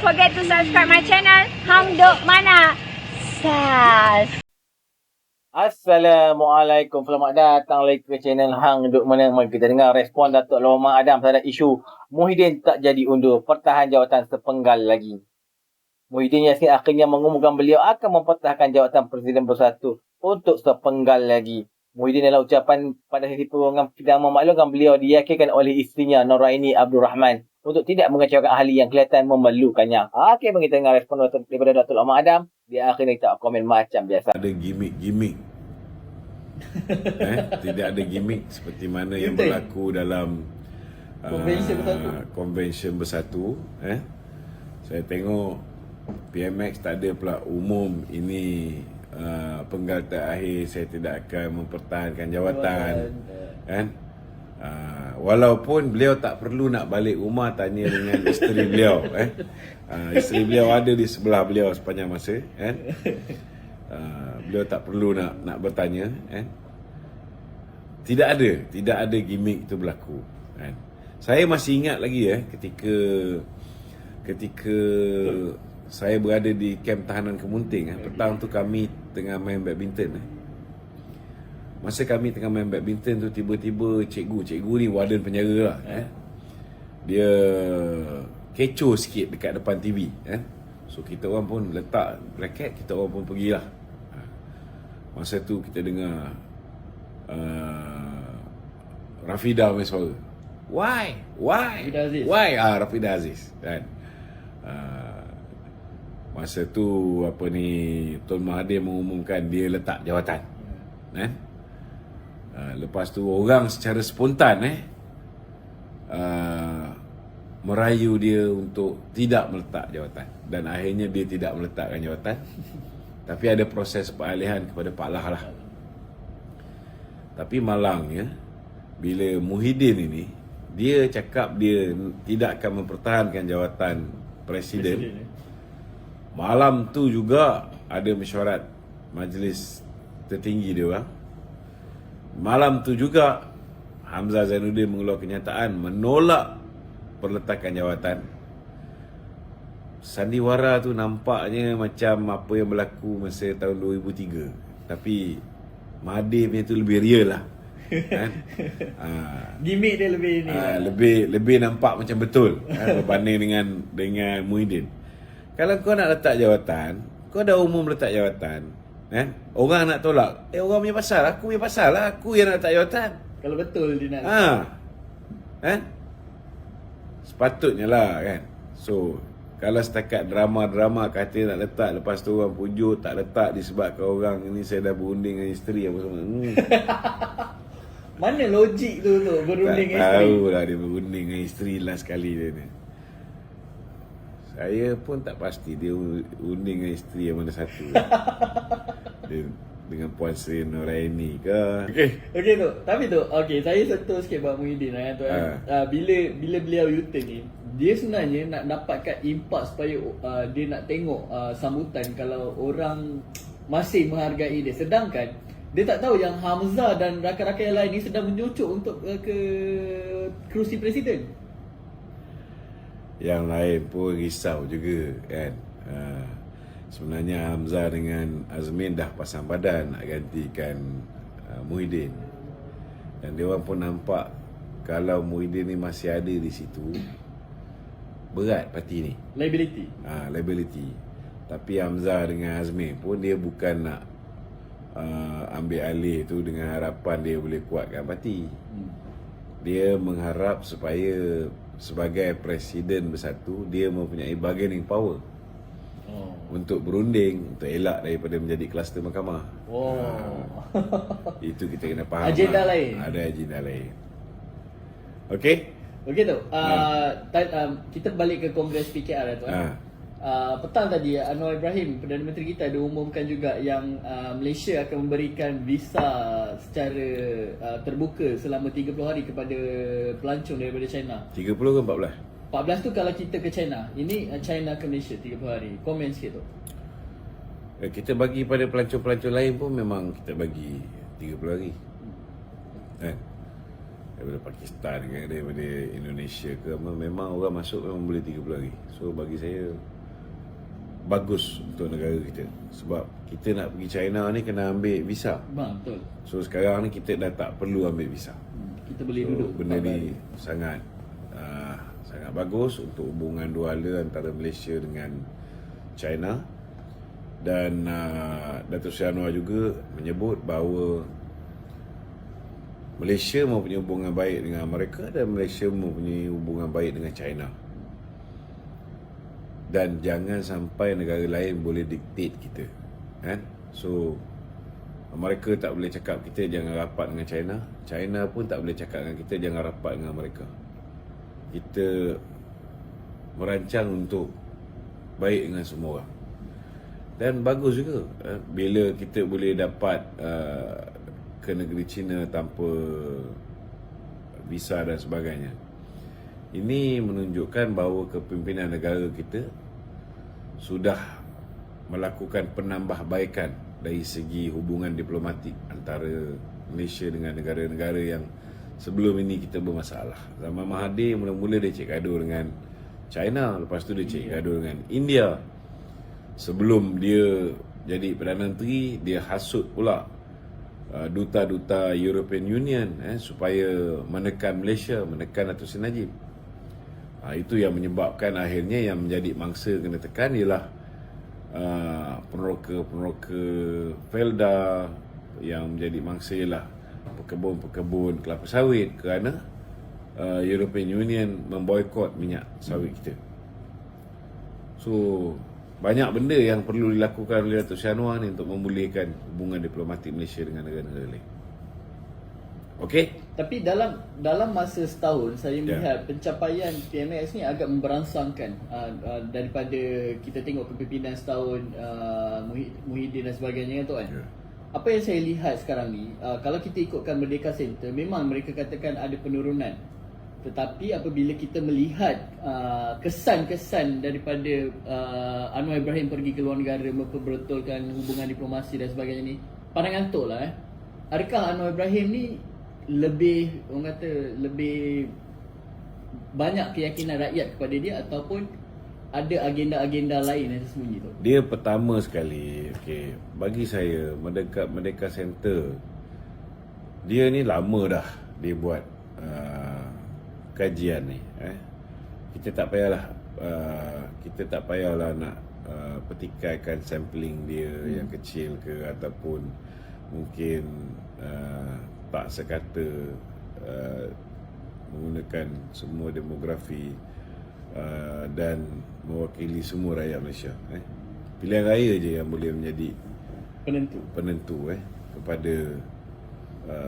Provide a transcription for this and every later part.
forget to subscribe my channel. Hang Duk Mana. Sas. Assalamualaikum. Selamat datang lagi ke channel Hang Duk Mana. Mari kita dengar respon Datuk Lawang Adam terhadap isu Muhyiddin tak jadi undur pertahan jawatan sepenggal lagi. Muhyiddin Yassin akhirnya mengumumkan beliau akan mempertahankan jawatan Presiden Bersatu untuk sepenggal lagi. Muhyiddin dalam ucapan pada sesi perundingan sidang memaklumkan beliau diyakinkan oleh isterinya Noraini Abdul Rahman untuk tidak mengecewakan ahli yang kelihatan memerlukannya. Okey, bagi kita dengar respon daripada Datuk Lawang Adam. Dia akhirnya kita komen macam biasa. Ada gimmick-gimmick. Tidak ada gimmick seperti mana yang berlaku dalam Konvensyen Bersatu. Saya tengok PMX tak ada pula umum ini penggal terakhir saya tidak akan mempertahankan jawatan. Walaupun beliau tak perlu nak balik rumah tanya dengan isteri beliau. Isteri beliau ada di sebelah beliau sepanjang masa. Beliau tak perlu nak bertanya. Tidak ada gimmick itu berlaku. Saya masih ingat lagi ketika saya berada di kem tahanan Kemunting. Petang tu kami tengah main badminton. Masa kami tengah main badminton tu, tiba-tiba cikgu ni warden penjara lah. Dia kecoh sikit dekat depan TV. So kita orang pun letak raket, kita orang pun pergilah. Masa tu kita dengar Rafidah punya suara. Why? Rafidah Aziz kan. Masa tu Tun Mahathir mengumumkan dia letak jawatan. Lepas tu orang secara spontan merayu dia untuk tidak meletak jawatan, dan akhirnya dia tidak meletakkan jawatan. Tapi ada proses peralihan kepada Pak Lah lah. Tapi malangnya bila Muhyiddin ini dia cakap dia tidak akan mempertahankan jawatan Presiden. Malam tu juga ada mesyuarat majlis tertinggi dia orang. Malam tu juga Hamzah Zainuddin mengeluarkan kenyataan menolak perletakan jawatan. Sandiwara tu nampaknya macam apa yang berlaku masa tahun 2003. Tapi Mahathir punya tu lebih real lah. Gimmick dia lebih ni. Lebih nampak macam betul berbanding dengan Muhyiddin. Kalau kau nak letak jawatan, kau dah umum letak jawatan. Orang nak tolak, orang punya pasal, aku punya pasal lah, aku yang nak letak jawatan. Kalau betul dia nak sepatutnya lah kan. So kalau setakat drama-drama kata nak letak, lepas tu orang pujuk tak letak disebabkan orang ini saya dah berunding dengan isteri apa semua. Mana logik tu berunding dengan isteri? Tak tahulah dia berunding dengan isteri last kali dia ni. Saya pun tak pasti dia unding dengan isteri yang mana satu. Dia dengan Puan Sri Noraini ke. Okey tu. Tapi tu, saya sentuh sikit buat Muhyiddin tu. Bila beliau U-turn ni, dia sebenarnya nak dapatkan impak supaya dia nak tengok sambutan kalau orang masih menghargai dia. Sedangkan dia tak tahu yang Hamzah dan rakan-rakan yang lain ni sedang menyucuk untuk ke kerusi presiden. Yang lain pun risau juga kan. Sebenarnya Hamzah dengan Azmin dah pasang badan nak gantikan Muhyiddin. Dan dia orang pun nampak kalau Muhyiddin ni masih ada di situ, berat parti ni. Liability. Tapi Hamzah dengan Azmin pun dia bukan nak ambil alih tu dengan harapan dia boleh kuatkan parti. Dia mengharap supaya sebagai Presiden Bersatu dia mempunyai bargaining power untuk berunding, untuk elak daripada menjadi kluster mahkamah. Itu kita kena faham. Agenda lain. Ada agenda lain. Okey tu. Kita balik ke Kongres PKR tu. Petang tadi Anwar Ibrahim, Perdana Menteri kita, ada umumkan juga yang Malaysia akan memberikan visa secara terbuka selama 30 hari kepada pelancong daripada China. 30 ke 14? 14 tu kalau kita ke China. Ini China ke Malaysia 30 hari. Komen sikit tu. Kita bagi pada pelancong-pelancong lain pun memang kita bagi 30 hari. daripada Pakistan ke, daripada Indonesia ke, memang orang masuk memang boleh 30 hari. So bagi saya bagus untuk negara kita, sebab kita nak pergi China ni kena ambil visa. Betul. So sekarang ni kita dah tak perlu ambil visa. Kita boleh duduk. Benda ni sangat sangat bagus untuk hubungan dua hala antara Malaysia dengan China. Dan Datuk Seri Anwar juga menyebut bahawa Malaysia mempunyai hubungan baik dengan Amerika dan Malaysia mempunyai hubungan baik dengan China. Dan jangan sampai negara lain boleh dictate kita, kan? So Amerika tak boleh cakap kita jangan rapat dengan China, China pun tak boleh cakap dengan kita jangan rapat dengan Amerika. Kita merancang untuk baik dengan semua orang. Dan bagus juga bila kita boleh dapat ke negeri China tanpa visa dan sebagainya. Ini menunjukkan bahawa kepimpinan negara kita sudah melakukan penambahbaikan dari segi hubungan diplomatik antara Malaysia dengan negara-negara yang sebelum ini kita bermasalah. Zaman Mahathir mula-mula dia cek gaduh dengan China, lepas tu dia cek gaduh dengan India. Sebelum dia jadi Perdana Menteri, dia hasut pula duta-duta European Union supaya menekan Malaysia, menekan Datuk Seri Najib. Itu yang menyebabkan akhirnya yang menjadi mangsa kena tekan ialah peneroka Felda, yang menjadi mangsa ialah pekebun-pekebun kelapa sawit kerana European Union memboikot minyak sawit kita. So banyak benda yang perlu dilakukan oleh Datuk Seri Anwar ni untuk memulihkan hubungan diplomatik Malaysia dengan negara-negara lain. Okey? Tapi dalam masa setahun saya melihat pencapaian PMX ni agak memberangsangkan daripada kita tengok kepimpinan setahun Muhyiddin dan sebagainya tu kan. Apa yang saya lihat sekarang ni, kalau kita ikutkan Merdeka Center, memang mereka katakan ada penurunan. Tetapi apabila kita melihat kesan-kesan daripada Anwar Ibrahim pergi ke luar negara memperbetulkan hubungan diplomasi dan sebagainya ni, pandangan Tok lah adakah Anwar Ibrahim ni lebih, orang kata, lebih banyak keyakinan rakyat kepada dia ataupun ada agenda-agenda lain yang tersembunyi tu? Dia pertama sekali, bagi saya Merdeka Center, dia ni lama dah dia buat kajian ni. Kita tak payahlah nak petikaikan sampling dia yang kecil ke, ataupun mungkin tak sekata menggunakan semua demografi dan mewakili semua rakyat Malaysia. Pilihan raya je yang boleh menjadi penentu kepada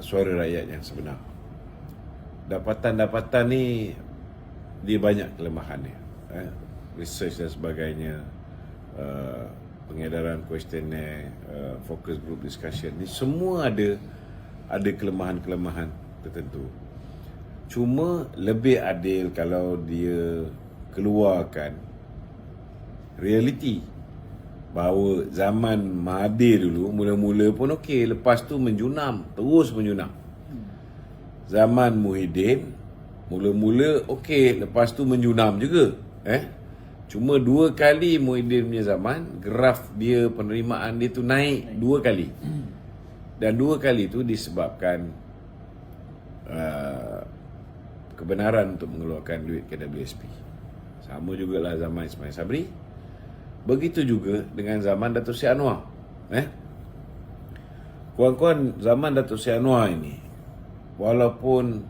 suara rakyat yang sebenar. Dapatan-dapatan ni dia banyak kelemahan dia. Research dan sebagainya, pengedaran kuestionnaire, focus group discussion ni semua ada kelemahan-kelemahan tertentu. Cuma lebih adil kalau dia keluarkan realiti bahawa zaman Mahathir dulu mula-mula pun okey, lepas tu menjunam, terus menjunam. Zaman Muhyiddin mula-mula okey, lepas tu menjunam juga. Cuma 2 kali Muhyiddin punya zaman, graf dia, penerimaan dia tu naik 2 kali. Dan 2 kali tu disebabkan kebenaran untuk mengeluarkan duit KWSP. Sama jugalah zaman Ismail Sabri. Begitu juga dengan zaman Datuk Seri Anwar. Kawan-kawan, zaman Datuk Seri Anwar ini, walaupun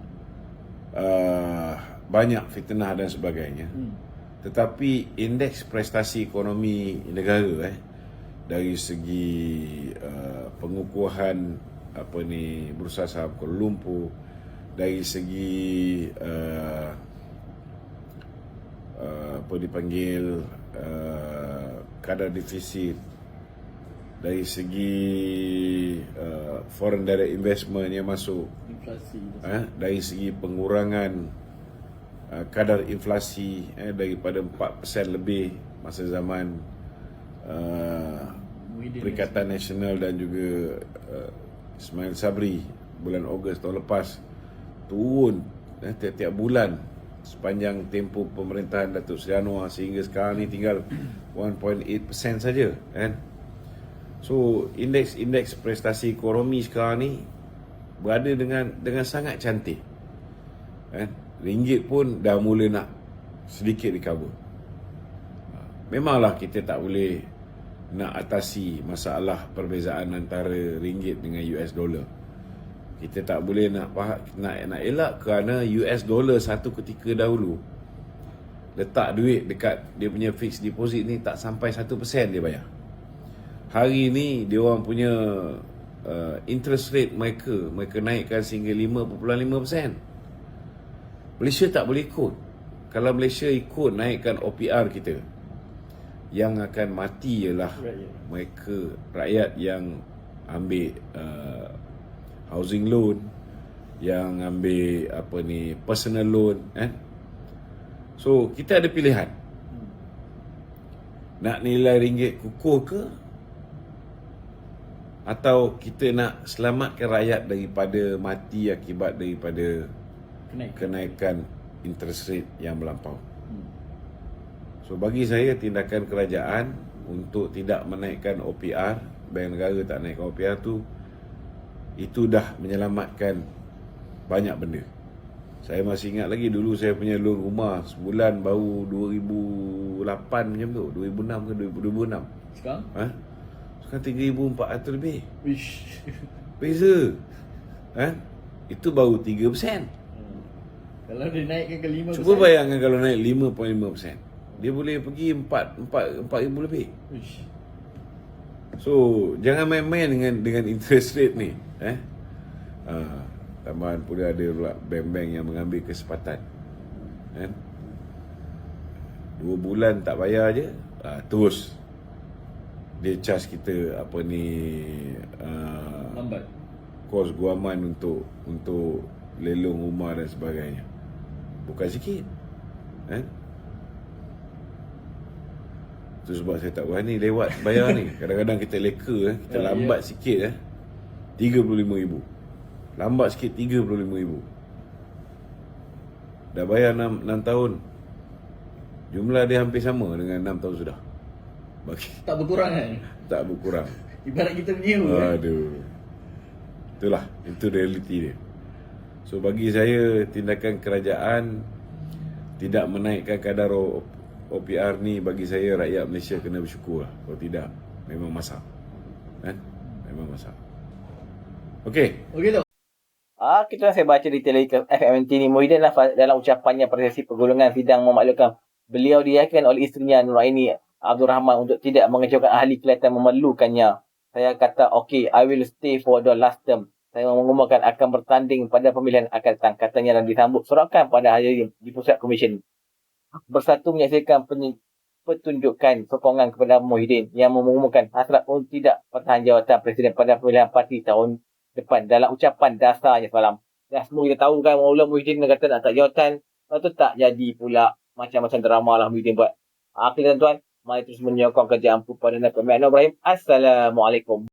banyak fitnah dan sebagainya, tetapi indeks prestasi ekonomi negara dari segi pengukuhan Bursa Saham Kuala Lumpur, dari segi kadar defisit, dari segi foreign direct investment yang masuk, inflasi, dari segi pengurangan kadar inflasi daripada 4% lebih masa zaman Perikatan Nasional dan juga Ismail Sabri bulan Ogos tahun lepas, turun tiap-tiap bulan sepanjang tempoh pemerintahan Datuk Seri Anwar sehingga sekarang ni tinggal 1.8% saja kan. So indeks prestasi ekonomi sekarang ni berada dengan sangat cantik kan. Ringgit pun dah mula nak sedikit recover. Memanglah kita tak boleh nak atasi masalah perbezaan antara ringgit dengan US dollar. Kita tak boleh nak elak kerana US dollar satu ketika dahulu letak duit dekat dia punya fixed deposit ni tak sampai 1% dia bayar. Hari ni dia orang punya interest rate mereka naikkan sehingga 5.5%. Malaysia tak boleh ikut. Kalau Malaysia ikut naikkan OPR kita, yang akan mati ialah rakyat yang ambil housing loan, yang ambil personal loan So kita ada pilihan. Nak nilai ringgit kukuh ke, atau kita nak selamatkan rakyat daripada mati akibat daripada kenaikan interest rate yang melampau. So bagi saya tindakan kerajaan untuk tidak menaikkan OPR, Bank Negara tak naikkan OPR tu, itu dah menyelamatkan banyak benda. Saya masih ingat lagi dulu saya punya loan rumah sebulan baru 2008 macam tu, 2006 ke 2006. Sekarang? Sekarang 3,400 lebih. Wish. Beza. Itu baru 3%. Kalau dia naikkan ke 5%. Cuba bayangkan kalau naik 5.5%. Dia boleh pergi 4,000 lebih. Wish. So, jangan main-main dengan interest rate ni. Tambahan pula ada pula bank-bank yang mengambil kesempatan. 2 bulan tak bayar je, terus dia charge kita lambat. Kos guaman untuk lelong rumah dan sebagainya. Bukan sikit. Itu sebab saya tak berani lewat bayar ni. Kadang-kadang kita leka, kita lambat sikit 35,000. Lambat sikit 35,000. Dah bayar 6 tahun. Jumlah dia hampir sama dengan 6 tahun sudah. Tak berkurang kan? Tak berkurang. Ibarat kita menyewa. Aduh. Itulah, itu realiti dia. So bagi saya tindakan kerajaan tidak menaikkan kadar OPR ni, bagi saya rakyat Malaysia kena bersyukur lah. Kalau tidak, memang masak. Memang masak. Okey. Okey tu. Kita saya baca di Telegram FMNT ni, Muhyiddin dalam ucapannya pada sesi pergolongan sidang memaklumkan beliau diyakinkan oleh isterinya Nuraini Abdul Rahman untuk tidak mengecewakan ahli kelihatan memerlukannya. Saya kata, okay, I will stay for the last term. Saya mengumumkan akan bertanding pada pemilihan akan datang, katanya, dan disambut sorakan pada hari di Pusat Komisen. Bersatu menyaksikan pertunjukan sokongan kepada Muhyiddin yang mengumumkan hasrat untuk tidak pertahan jawatan Presiden pada pemilihan parti tahun depan. Dalam ucapan dasarnya semalam, dan semua kita tahu kan, Mula Muhyiddin kata nak tak jawatan, lepas tu tak jadi pula. Macam-macam drama lah Muhyiddin buat. Akhirnya tuan-tuan, mari terus menyokong kerja ampuh pada Nabi Muhammad Ibrahim. Assalamualaikum.